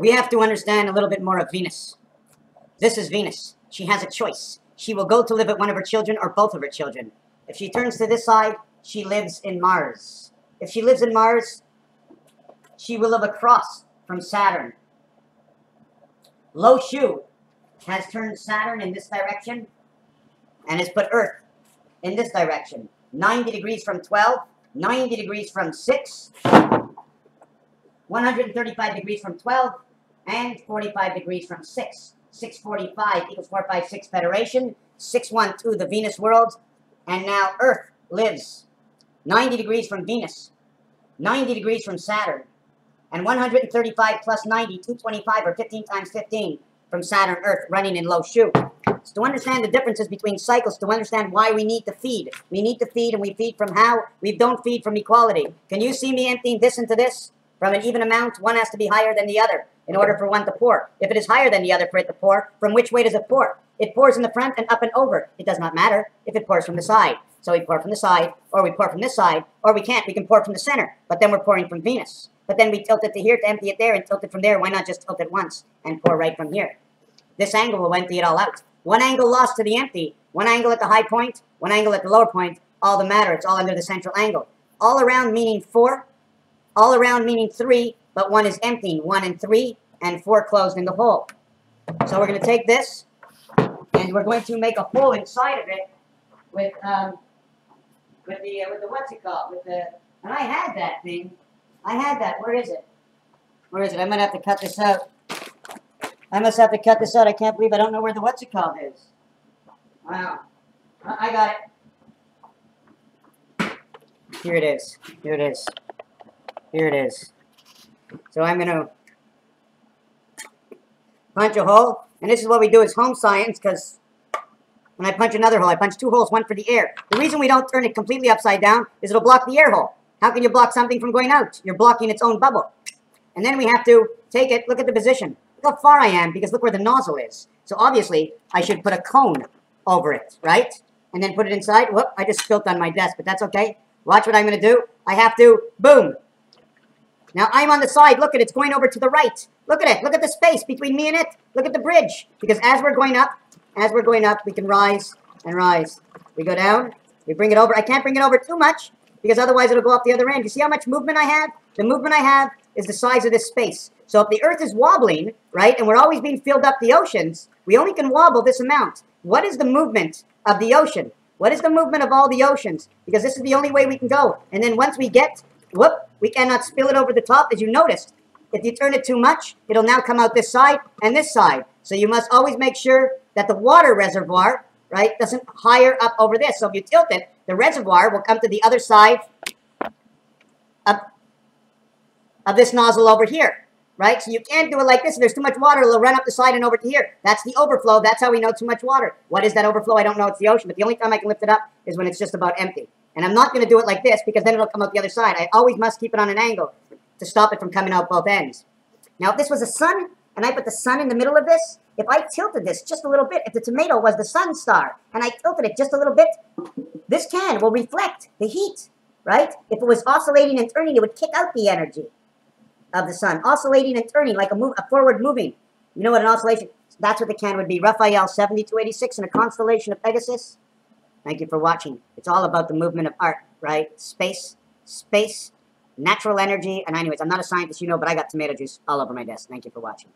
We have to understand a little bit more of Venus. This is Venus. She has a choice. She will go to live with one of her children or both of her children. If she turns to this side, she lives in Mars. If she lives in Mars, she will live across from Saturn. Lo Shu has turned Saturn in this direction and has put Earth in this direction. 90 degrees from 12, 90 degrees from 6, 135 degrees from 12, and 45 degrees from 6. 645 equals 456 Federation, 612 the Venus world, and now Earth lives 90 degrees from Venus, 90 degrees from Saturn, and 135 plus 90, 225, or 15 times 15 from Saturn, Earth, running in Lo Shu. So to understand the differences between cycles, to understand why we need to feed. We need to feed, and we feed from how? We don't feed from equality. Can you see me emptying this into this? From an even amount, one has to be higher than the other in order for one to pour. If it is higher than the other for it to pour, from which way does it pour? It pours in the front and up and over. It does not matter if it pours from the side. So we pour from the side, or we pour from this side, or we can't. We can pour from the center, but then we're pouring from Venus. But then we tilt it to here to empty it there, and tilt it from there. Why not just tilt it once and pour right from here? This angle will empty it all out. One angle lost to the empty, one angle at the high point, one angle at the lower point, all the matter. It's all under the central angle. All around meaning 4, all around meaning 3, but 1 is emptying. 1 and 3, and 4 closed in the hole. So we're going to take this, and we're going to make a hole inside of it with the what's it called? And I had that thing. I had that. Where is it? Where is it? I'm going to have to cut this out. I must have to cut this out. I can't believe I don't know where the what's it called is. Wow. I got it. Here it is. Here it is. Here it is. So I'm going to punch a hole. And this is what we do as home science, because when I punch another hole, I punch 2 holes, one for the air. The reason we don't turn it completely upside down is it'll block the air hole. How can you block something from going out? You're blocking its own bubble. And then we have to take it, look at the position. Look how far I am, because look where the nozzle is. So obviously, I should put a cone over it, right? And then put it inside. Whoop, I just spilt on my desk, but that's okay. Watch what I'm going to do. I have to, boom. Now I'm on the side. Look at it. It's going over to the right. Look at it. Look at the space between me and it. Look at the bridge. Because as we're going up, we can rise and rise. We go down. We bring it over. I can't bring it over too much, because otherwise it'll go up the other end. You see how much movement I have? The movement I have is the size of this space. So if the Earth is wobbling, right, and we're always being filled up the oceans, we only can wobble this amount. What is the movement of the ocean? What is the movement of all the oceans? Because this is the only way we can go. And then once we get, whoop, we cannot spill it over the top, as you noticed. If you turn it too much, it'll now come out this side and this side. So you must always make sure that the water reservoir, right, doesn't higher up over this. So if you tilt it, the reservoir will come to the other side of this nozzle over here, right? So you can't do it like this. If there's too much water, it'll run up the side and over to here. That's the overflow. That's how we know too much water. What is that overflow? I don't know. It's the ocean. But the only time I can lift it up is when it's just about empty. And I'm not going to do it like this, because then it'll come out the other side. I always must keep it on an angle to stop it from coming out both ends. Now, if this was a sun, and I put the sun in the middle of this, if I tilted this just a little bit, if the tomato was the sun star, and I tilted it just a little bit, this can will reflect the heat, right? If it was oscillating and turning, it would kick out the energy of the sun. Oscillating and turning, like a forward moving. You know what an oscillation, that's what the can would be. Raphael 7286 in a constellation of Pegasus. Thank you for watching. It's all about the movement of art, right? Space, natural energy. And anyways, I'm not a scientist, you know, but I got tomato juice all over my desk. Thank you for watching.